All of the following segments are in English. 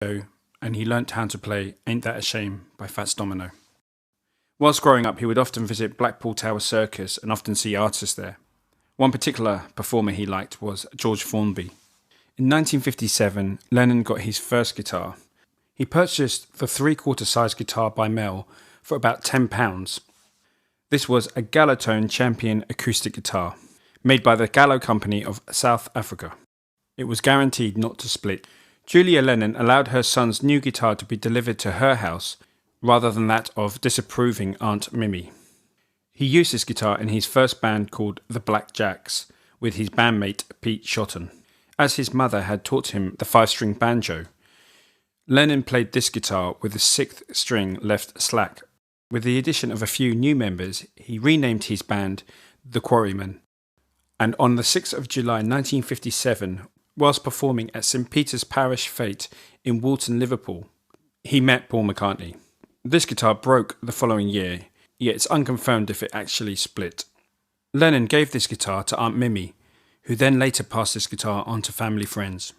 and he learnt how to play Ain't That a Shame by Fats Domino. Whilst growing up, he would often visit Blackpool Tower Circus and often see artists there. One particular performer he liked was George Formby. In 1957, Lennon got his first guitar. He purchased the 3/4 size guitar by mail for about £10. This was a Gallotone Champion acoustic guitar, made by the Gallo Company of South Africa. It was guaranteed not to split. Julia Lennon allowed her son's new guitar to be delivered to her house, rather than that of disapproving Aunt Mimi. He used this guitar in his first band called the Black Jacks, with his bandmate Pete Shotton, as his mother had taught him the 5-string banjo. Lennon played this guitar with the 6th string left slack. With the addition of a few new members, he renamed his band The Quarrymen. And on the 6th of July 1957, whilst performing at St Peter's Parish Fete in Woolton, Liverpool, he met Paul McCartney. This guitar broke the following year, yet it's unconfirmed if it actually split. Lennon gave this guitar to Aunt Mimi, who then later passed this guitar on to family friends.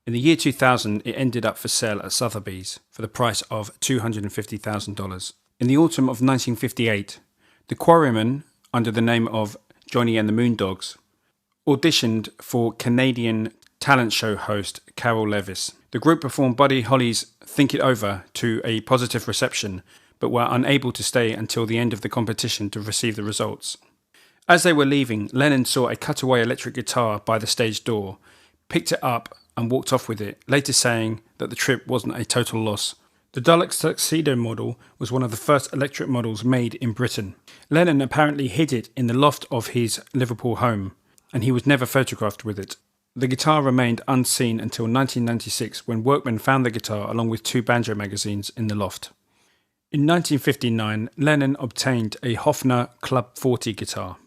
In the year 2000, it ended up for sale at Sotheby's for the price of $250,000. In the autumn of 1958, the Quarrymen, under the name of Johnny and the Moondogs, auditioned for Canadian talent show host Carol Levis. The group performed Buddy Holly's Think It Over to a positive reception, but were unable to stay until the end of the competition to receive the results. As they were leaving, Lennon saw a cutaway electric guitar by the stage door, picked it up and walked off with it, later saying that the trip wasn't a total loss. The Deluxe Tuxedo model was one of the first electric models made in Britain. Lennon apparently hid it in the loft of his Liverpool home, and he was never photographed with it. The guitar remained unseen until 1996, when workmen found the guitar along with 2 banjo magazines in the loft. In 1959, Lennon obtained a Hofner Club 40 guitar.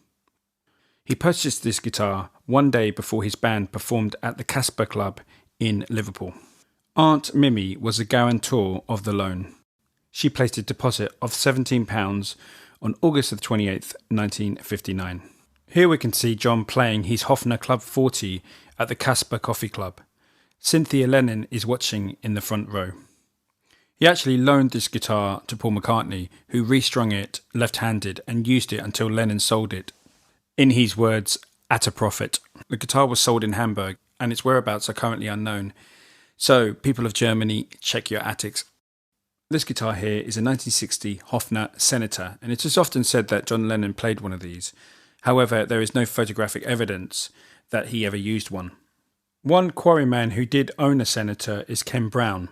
He purchased this guitar one day before his band performed at the Casper Club in Liverpool. Aunt Mimi was a guarantor of the loan. She placed a deposit of £17 on August 28, 1959. Here we can see John playing his Hofner Club 40 at the Casper Coffee Club. Cynthia Lennon is watching in the front row. He actually loaned this guitar to Paul McCartney, who restrung it left-handed and used it until Lennon sold it. In his words, at a profit. The guitar was sold in Hamburg, and its whereabouts are currently unknown. So, people of Germany, check your attics. This guitar here is a 1960 Hofner Senator, and it is often said that John Lennon played one of these. However, there is no photographic evidence that he ever used one. One quarryman who did own a Senator is Ken Brown,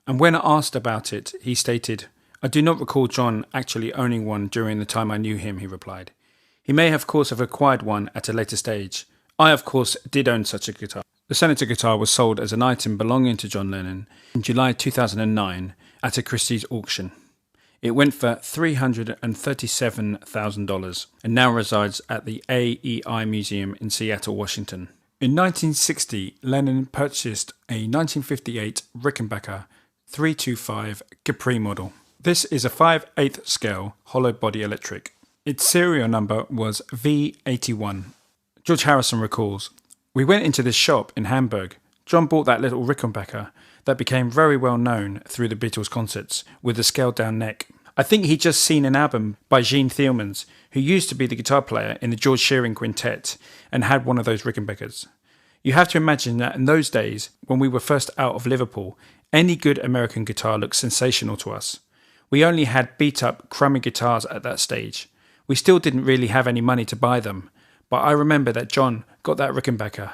and when asked about it, he stated, "I do not recall John actually owning one during the time I knew him," he replied. "He may of course have acquired one at a later stage. I of course did own such a guitar." The Senator guitar was sold as an item belonging to John Lennon in July 2009 at a Christie's auction. It went for $337,000 and now resides at the AEI Museum in Seattle, Washington. In 1960, Lennon purchased a 1958 Rickenbacker 325 Capri model. This is a 5/8 scale hollow body electric. Its serial number was V81. George Harrison recalls, "We went into this shop in Hamburg. John bought that little Rickenbacker that became very well known through the Beatles concerts with the scaled down neck. I think he'd just seen an album by Gene Thielmans, who used to be the guitar player in the George Shearing Quintet, and had one of those Rickenbackers. You have to imagine that in those days, when we were first out of Liverpool, any good American guitar looked sensational to us. We only had beat-up, crummy guitars at that stage. We still didn't really have any money to buy them, but I remember that John got that Rickenbacker.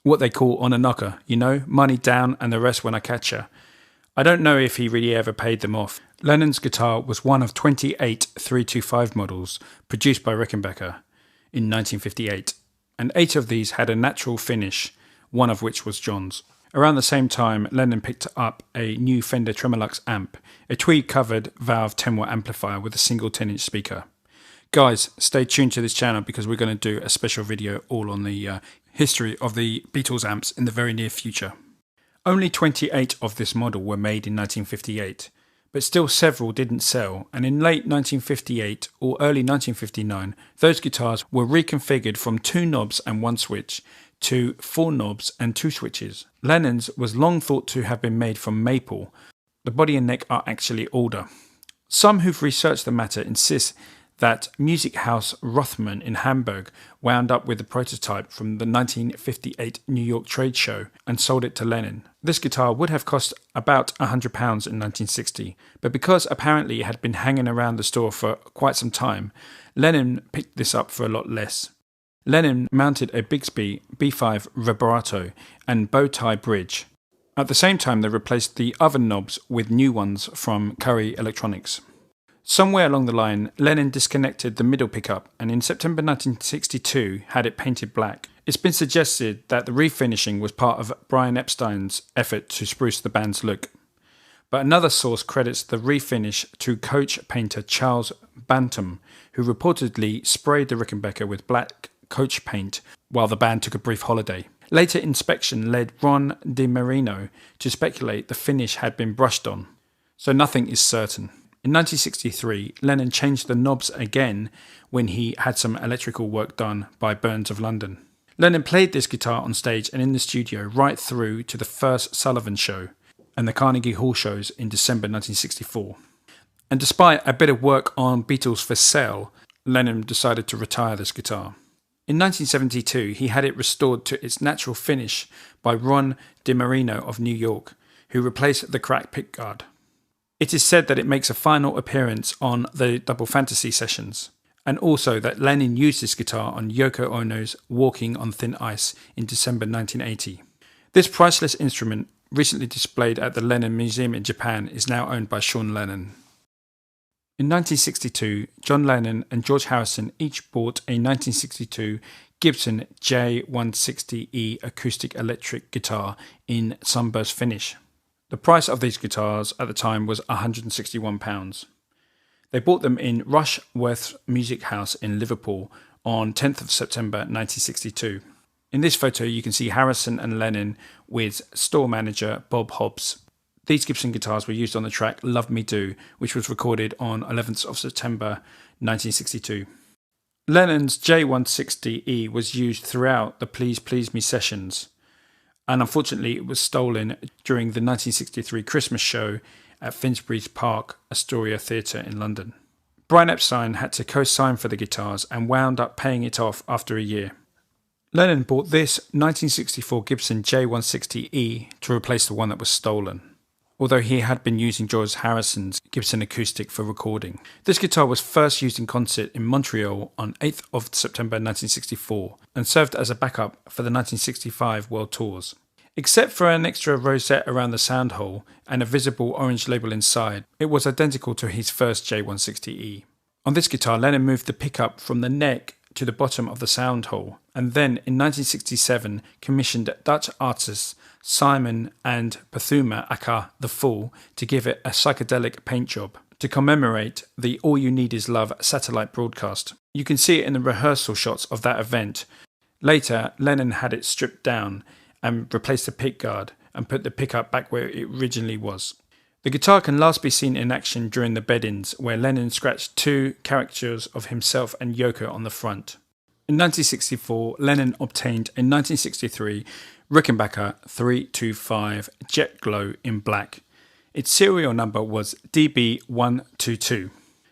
What they call on a knocker, you know, money down and the rest when I catch ya. I don't know if he really ever paid them off." Lennon's guitar was one of 28 325 models produced by Rickenbacker in 1958, and 8 of these had a natural finish, one of which was John's. Around the same time, Lennon picked up a new Fender Tremolux amp, a tweed-covered valve 10-watt amplifier with a single 10-inch speaker. Guys, stay tuned to this channel because we're going to do a special video all on the history of the Beatles amps in the very near future. Only 28 of this model were made in 1958, but still several didn't sell, and in late 1958 or early 1959, those guitars were reconfigured from 2 knobs and 1 switch to 4 knobs and 2 switches. Lennon's was long thought to have been made from maple. The body and neck are actually alder. Some who've researched the matter insist that Music House Rothman in Hamburg wound up with the prototype from the 1958 New York trade show and sold it to Lennon. This guitar would have cost about £100 in 1960, but because apparently it had been hanging around the store for quite some time, Lennon picked this up for a lot less. Lennon mounted a Bigsby B5 vibrato and bow tie bridge. At the same time, they replaced the other knobs with new ones from Curry Electronics. Somewhere along the line, Lennon disconnected the middle pickup and in September 1962 had it painted black. It's been suggested that the refinishing was part of Brian Epstein's effort to spruce the band's look. But another source credits the refinish to coach painter Charles Bantam, who reportedly sprayed the Rickenbacker with black coach paint while the band took a brief holiday. Later inspection led Ron DiMarino to speculate the finish had been brushed on, so nothing is certain. In 1963, Lennon changed the knobs again when he had some electrical work done by Burns of London. Lennon played this guitar on stage and in the studio right through to the first Sullivan show and the Carnegie Hall shows in December 1964. And despite a bit of work on Beatles for Sale, Lennon decided to retire this guitar. In 1972, he had it restored to its natural finish by Ron DiMarino of New York, who replaced the cracked pickguard. It is said that it makes a final appearance on the Double Fantasy sessions, and also that Lennon used this guitar on Yoko Ono's Walking on Thin Ice in December 1980. This priceless instrument, recently displayed at the Lennon Museum in Japan, is now owned by Sean Lennon. In 1962, John Lennon and George Harrison each bought a 1962 Gibson J160E acoustic electric guitar in sunburst finish. The price of these guitars at the time was £161. They bought them in Rushworth Music House in Liverpool on 10th of September 1962. In this photo you can see Harrison and Lennon with store manager Bob Hobbs. These Gibson guitars were used on the track Love Me Do, which was recorded on 11th of September 1962. Lennon's J160E was used throughout the Please Please Me sessions, and unfortunately it was stolen during the 1963 Christmas show at Finsbury Park Astoria Theatre in London. Brian Epstein had to co-sign for the guitars and wound up paying it off after a year. Lennon bought this 1964 Gibson J160E to replace the one that was stolen, although he had been using George Harrison's Gibson acoustic for recording. This guitar was first used in concert in Montreal on 8th of September 1964 and served as a backup for the 1965 World Tours. Except for an extra rosette around the sound hole and a visible orange label inside, it was identical to his first J160E. On this guitar, Lennon moved the pickup from the neck to the bottom of the sound hole, and then in 1967 commissioned Dutch artists Simon and Pathuma Aka the Fool to give it a psychedelic paint job to commemorate the All You Need Is Love satellite broadcast. You can see it in the rehearsal shots of that event. Later, Lennon had it stripped down and replaced the pickguard and put the pickup back where it originally was. The guitar can last be seen in action during the bed-ins, where Lennon scratched 2 caricatures of himself and Yoko on the front. In 1964, Lennon obtained a 1963 Rickenbacker 325 Jet Glow in black. Its serial number was DB122.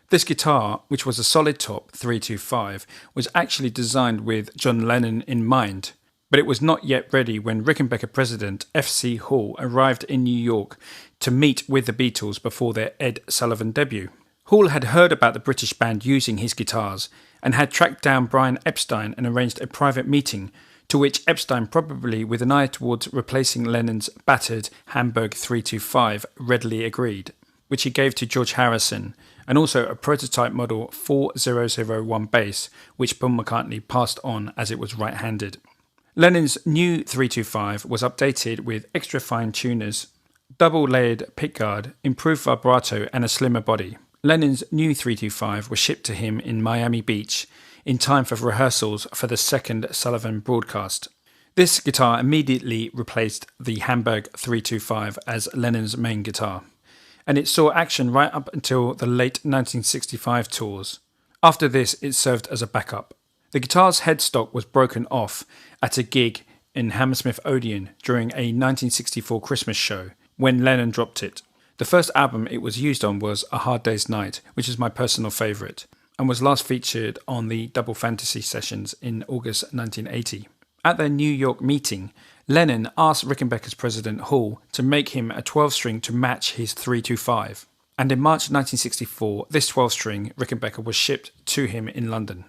This guitar, which was a solid top 325, was actually designed with John Lennon in mind, but it was not yet ready when Rickenbacker president F.C. Hall arrived in New York to meet with the Beatles before their Ed Sullivan debut. Hall had heard about the British band using his guitars and had tracked down Brian Epstein and arranged a private meeting, to which Epstein, probably with an eye towards replacing Lennon's battered Hamburg 325, readily agreed, which he gave to George Harrison, and also a prototype model 4001 bass, which Paul McCartney passed on as it was right-handed. Lennon's new 325 was updated with extra fine tuners, double-layered pickguard, improved vibrato and a slimmer body. Lennon's new 325 was shipped to him in Miami Beach in time for rehearsals for the second Sullivan broadcast. This guitar immediately replaced the Hamburg 325 as Lennon's main guitar, and it saw action right up until the late 1965 tours. After this, it served as a backup. The guitar's headstock was broken off at a gig in Hammersmith Odeon during a 1964 Christmas show when Lennon dropped it. The first album it was used on was A Hard Day's Night, which is my personal favourite, and was last featured on the Double Fantasy sessions in August 1980. At their New York meeting, Lennon asked Rickenbacker's president Hall to make him a 12-string to match his 325. And in March 1964, this 12-string Rickenbacker was shipped to him in London.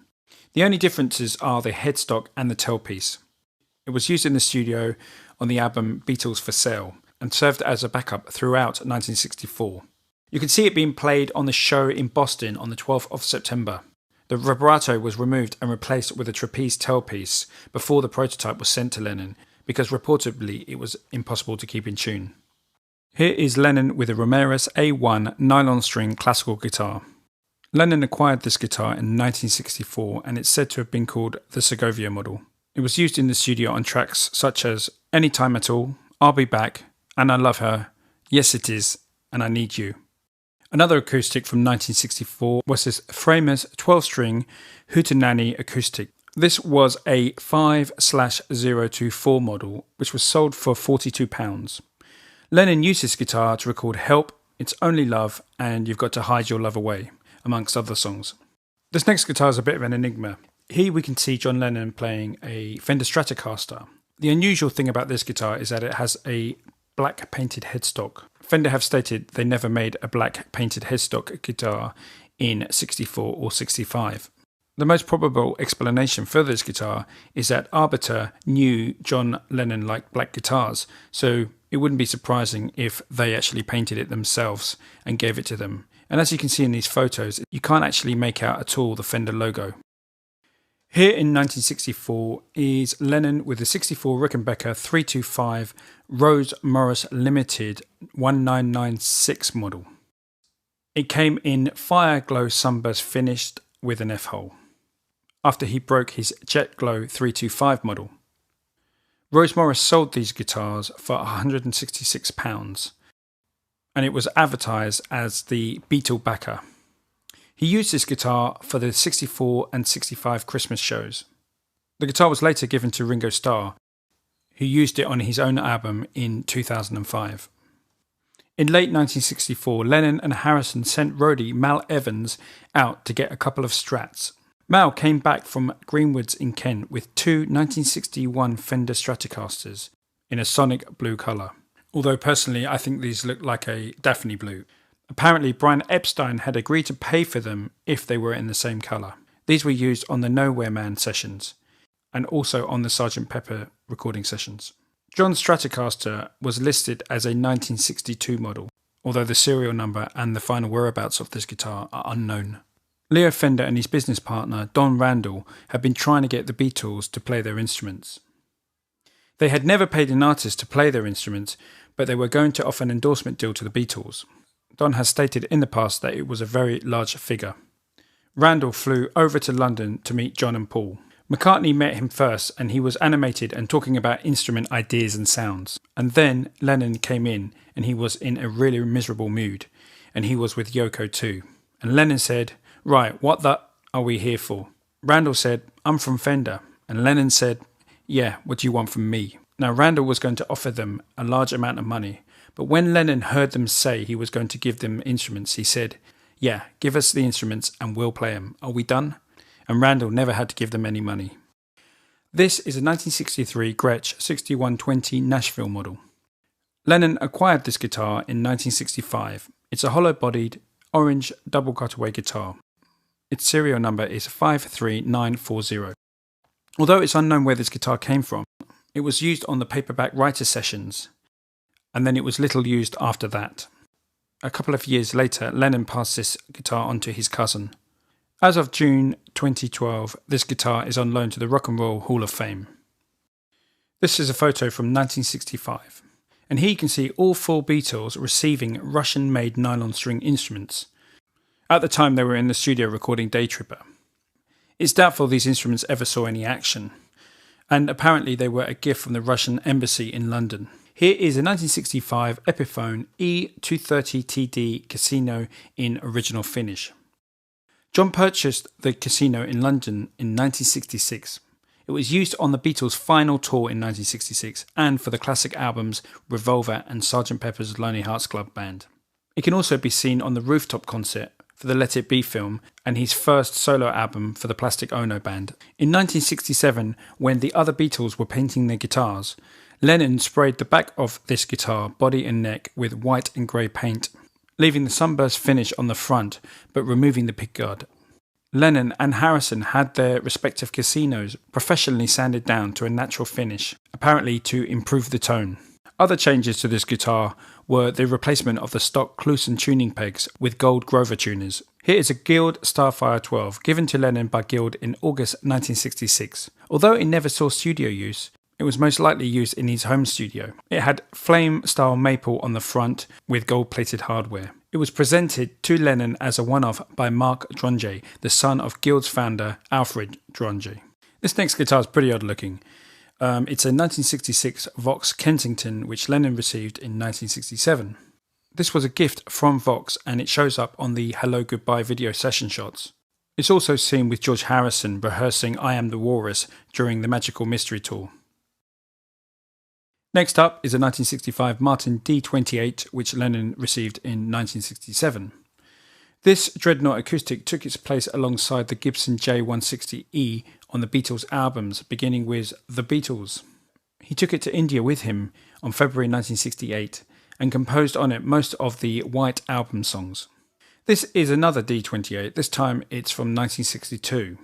The only differences are the headstock and the tailpiece. It was used in the studio on the album Beatles for Sale and served as a backup throughout 1964. You can see it being played on the show in Boston on the 12th of September. The vibrato was removed and replaced with a trapeze tailpiece before the prototype was sent to Lennon because reportedly it was impossible to keep in tune. Here is Lennon with a Ramirez A1 nylon string classical guitar. Lennon acquired this guitar in 1964 and it's said to have been called the Segovia model. It was used in the studio on tracks such as Anytime at All, I'll Be Back, And I Love Her, Yes It Is, and I Need You. Another acoustic from 1964 was this Framers 12-string Hootenanny acoustic. This was a 5/024 model, which was sold for £42. Lennon used this guitar to record Help, It's Only Love, and You've Got to Hide Your Love Away, amongst other songs. This next guitar is a bit of an enigma. Here we can see John Lennon playing a Fender Stratocaster. The unusual thing about this guitar is that it has a black painted headstock. Fender have stated they never made a black painted headstock guitar in 64 or 65. The most probable explanation for this guitar is that Arbiter knew John Lennon liked black guitars, so it wouldn't be surprising if they actually painted it themselves and gave it to them. And as you can see in these photos, you can't actually make out at all the Fender logo. Here in 1964 is Lennon with the 64 Rickenbacker 325 Rose Morris Limited 1996 model. It came in Fire Glow Sunburst finished with an F-hole, after he broke his Jet Glow 325 model. Rose Morris sold these guitars for £166, and it was advertised as the Beatlebacker. He used this guitar for the 64 and 65 Christmas shows. The guitar was later given to Ringo Starr, who used it on his own album in 2005. In late 1964, Lennon and Harrison sent roadie Mal Evans out to get a couple of Strats. Mal came back from Greenwoods in Kent with two 1961 Fender Stratocasters in a sonic blue colour. Although personally I think these look like a Daphne blue. Apparently Brian Epstein had agreed to pay for them if they were in the same colour. These were used on the Nowhere Man sessions and also on the Sgt. Pepper recording sessions. John's Stratocaster was listed as a 1962 model, although the serial number and the final whereabouts of this guitar are unknown. Leo Fender and his business partner Don Randall had been trying to get the Beatles to play their instruments. They had never paid an artist to play their instruments, but they were going to offer an endorsement deal to the Beatles. Don has stated in the past that it was a very large figure. Randall flew over to London to meet John and Paul. McCartney met him first and he was animated and talking about instrument ideas and sounds. And then Lennon came in and he was in a really miserable mood. And he was with Yoko too. And Lennon said, "Right, what the are we here for?" Randall said, "I'm from Fender." And Lennon said, "Yeah, what do you want from me?" Now Randall was going to offer them a large amount of money. But when Lennon heard them say he was going to give them instruments, he said, "Yeah, give us the instruments and we'll play them. Are we done?" And Randall never had to give them any money. This is a 1963 Gretsch 6120 Nashville model. Lennon acquired this guitar in 1965. It's a hollow-bodied orange double cutaway guitar. Its serial number is 53940. Although it's unknown where this guitar came from, it was used on the Paperback Writer sessions, and then it was little used after that. A couple of years later, Lennon passed this guitar on to his cousin. As of June 2012, this guitar is on loan to the Rock and Roll Hall of Fame. This is a photo from 1965, and here you can see all four Beatles receiving Russian-made nylon string instruments. At the time they were in the studio recording Day Tripper. It's doubtful these instruments ever saw any action, and apparently they were a gift from the Russian embassy in London. Here is a 1965 Epiphone E230TD Casino in original finish. John purchased the Casino in London in 1966. It was used on the Beatles' final tour in 1966 and for the classic albums Revolver and Sgt. Pepper's Lonely Hearts Club Band. It can also be seen on the rooftop concert for the Let It Be film and his first solo album for the Plastic Ono Band. In 1967, when the other Beatles were painting their guitars, Lennon sprayed the back of this guitar, body and neck, with white and grey paint, leaving the sunburst finish on the front but removing the pickguard. Lennon and Harrison had their respective casinos professionally sanded down to a natural finish, apparently to improve the tone. Other changes to this guitar were the replacement of the stock Cluson tuning pegs with gold Grover tuners. Here is a Guild Starfire 12 given to Lennon by Guild in August 1966. Although it never saw studio use, it was most likely used in his home studio. It had flame-style maple on the front with gold-plated hardware. It was presented to Lennon as a one-off by Mark Dronje, the son of Guild's founder Alfred Dronje. This next guitar is pretty odd-looking. It's a 1966 Vox Kensington, which Lennon received in 1967. This was a gift from Vox, and it shows up on the Hello Goodbye video session shots. It's also seen with George Harrison rehearsing I Am the Walrus during the Magical Mystery Tour. Next up is a 1965 Martin D28, which Lennon received in 1967. This Dreadnought acoustic took its place alongside the Gibson J160E on the Beatles albums, beginning with The Beatles. He took it to India with him on February 1968 and composed on it most of the White Album songs. This is another D28, this time it's from 1962.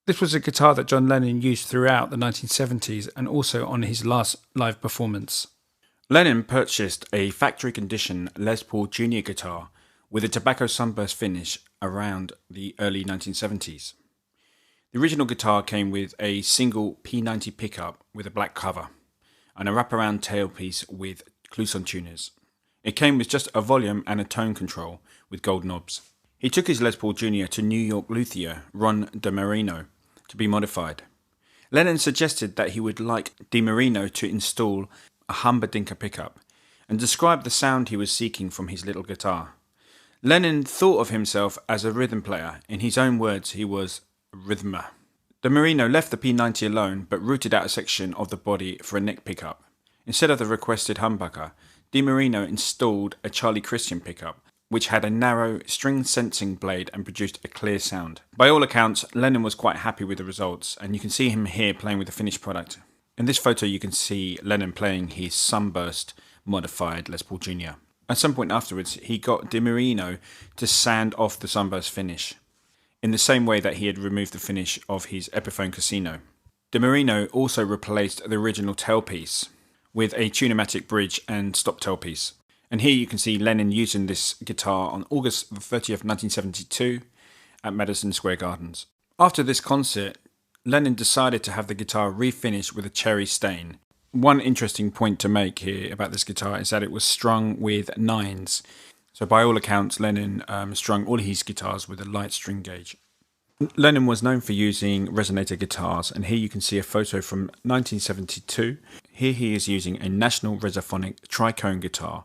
This was a guitar that John Lennon used throughout the 1970s and also on his last live performance. Lennon purchased a factory condition Les Paul Jr. guitar with a tobacco sunburst finish around the early 1970s. The original guitar came with a single P90 pickup with a black cover and a wraparound tailpiece with Cluson tuners. It came with just a volume and a tone control with gold knobs. He took his Les Paul Jr. to New York luthier Ron DeMarino to be modified. Lennon suggested that he would like DeMarino to install a Humperdinck pickup and described the sound he was seeking from his little guitar. Lennon thought of himself as a rhythm player. In his own words, he was a rhythmer. DeMarino left the P90 alone but routed out a section of the body for a neck pickup. Instead of the requested humbucker, DeMarino installed a Charlie Christian pickup, which had a narrow string sensing blade and produced a clear sound. By all accounts, Lennon was quite happy with the results, and you can see him here playing with the finished product. In this photo you can see Lennon playing his Sunburst modified Les Paul Jr. At some point afterwards, he got DeMarino to sand off the Sunburst finish, in the same way that he had removed the finish of his Epiphone Casino. DeMarino also replaced the original tailpiece with a Tunematic bridge and stop tailpiece. And here you can see Lennon using this guitar on August 30th, 1972 at Madison Square Gardens. After this concert, Lennon decided to have the guitar refinished with a cherry stain. One interesting point to make here about this guitar is that it was strung with nines. So by all accounts, Lennon strung all his guitars with a light string gauge. Lennon was known for using resonator guitars, and here you can see a photo from 1972. Here he is using a National Resophonic tricone guitar,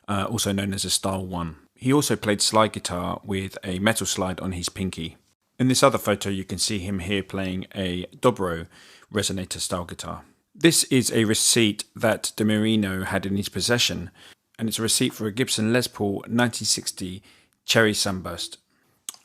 also known as a Style 1. He also played slide guitar with a metal slide on his pinky. In this other photo you can see him here playing a Dobro resonator style guitar. This is a receipt that DeMarino had in his possession, and it's a receipt for a Gibson Les Paul 1960 Cherry Sunburst.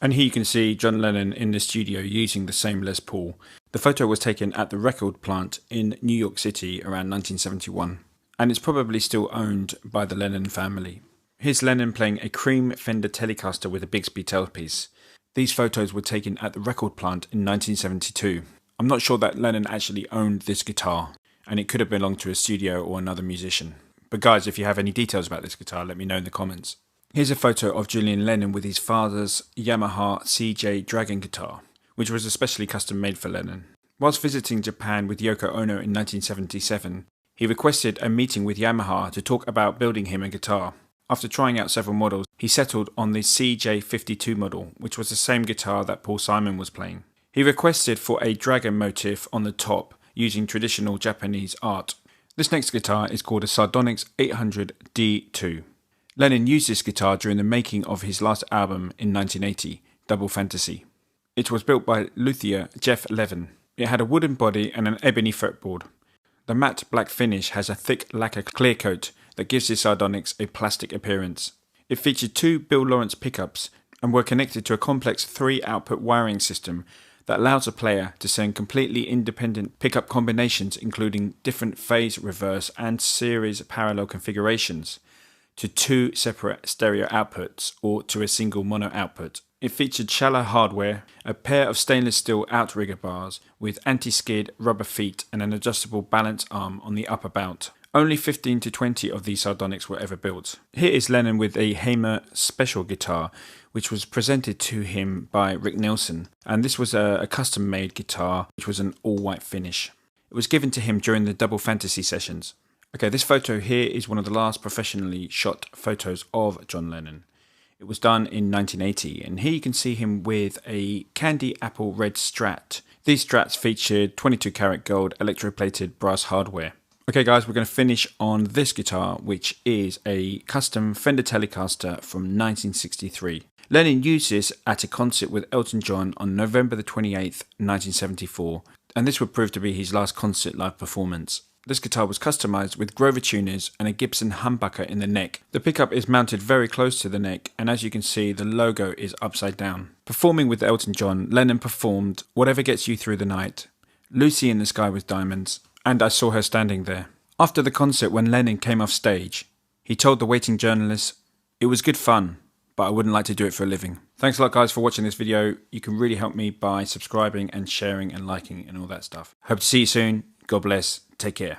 And here you can see John Lennon in the studio using the same Les Paul. The photo was taken at the record plant in New York City around 1971. And it's probably still owned by the Lennon family. Here's Lennon playing a cream Fender Telecaster with a Bigsby tailpiece. These photos were taken at the record plant in 1972. I'm not sure that Lennon actually owned this guitar, and it could have belonged to a studio or another musician. But guys, if you have any details about this guitar, let me know in the comments. Here's a photo of Julian Lennon with his father's Yamaha CJ Dragon guitar, which was especially custom made for Lennon. Whilst visiting Japan with Yoko Ono in 1977, he requested a meeting with Yamaha to talk about building him a guitar. After trying out several models, he settled on the CJ52 model, which was the same guitar that Paul Simon was playing. He requested for a dragon motif on the top using traditional Japanese art. This next guitar is called a Sardonyx 800 D2. Lennon used this guitar during the making of his last album in 1980, Double Fantasy. It was built by luthier Jeff Levin. It had a wooden body and an ebony fretboard. The matte black finish has a thick lacquer clear coat that gives the Sardonyx a plastic appearance. It featured 2 Bill Lawrence pickups and were connected to a complex 3-output wiring system that allows a player to send completely independent pickup combinations, including different phase reverse and series parallel configurations, to 2 separate stereo outputs or to a single mono output. It featured shallow hardware, a pair of stainless steel outrigger bars with anti-skid rubber feet and an adjustable balance arm on the upper bout. Only 15 to 20 of these Sardonyx were ever built. Here is Lennon with a Hamer Special guitar, which was presented to him by Rick Nielsen, and this was a custom-made guitar, which was an all-white finish. It was given to him during the Double Fantasy sessions. Okay, this photo here is one of the last professionally shot photos of John Lennon. It was done in 1980, and here you can see him with a candy apple red Strat. These Strats featured 22 karat gold electroplated brass hardware. Okay guys, we're going to finish on this guitar, which is a custom Fender Telecaster from 1963. Lennon used this at a concert with Elton John on November the 28th, 1974, and this would prove to be his last concert live performance. This guitar was customised with Grover tuners and a Gibson humbucker in the neck. The pickup is mounted very close to the neck, and as you can see, the logo is upside down. Performing with Elton John, Lennon performed Whatever Gets You Through the Night, Lucy in the Sky with Diamonds, and I Saw Her Standing There. After the concert, when Lennon came off stage, he told the waiting journalists, "It was good fun, but I wouldn't like to do it for a living." Thanks a lot guys for watching this video. You can really help me by subscribing and sharing and liking and all that stuff. Hope to see you soon. God bless. Take care.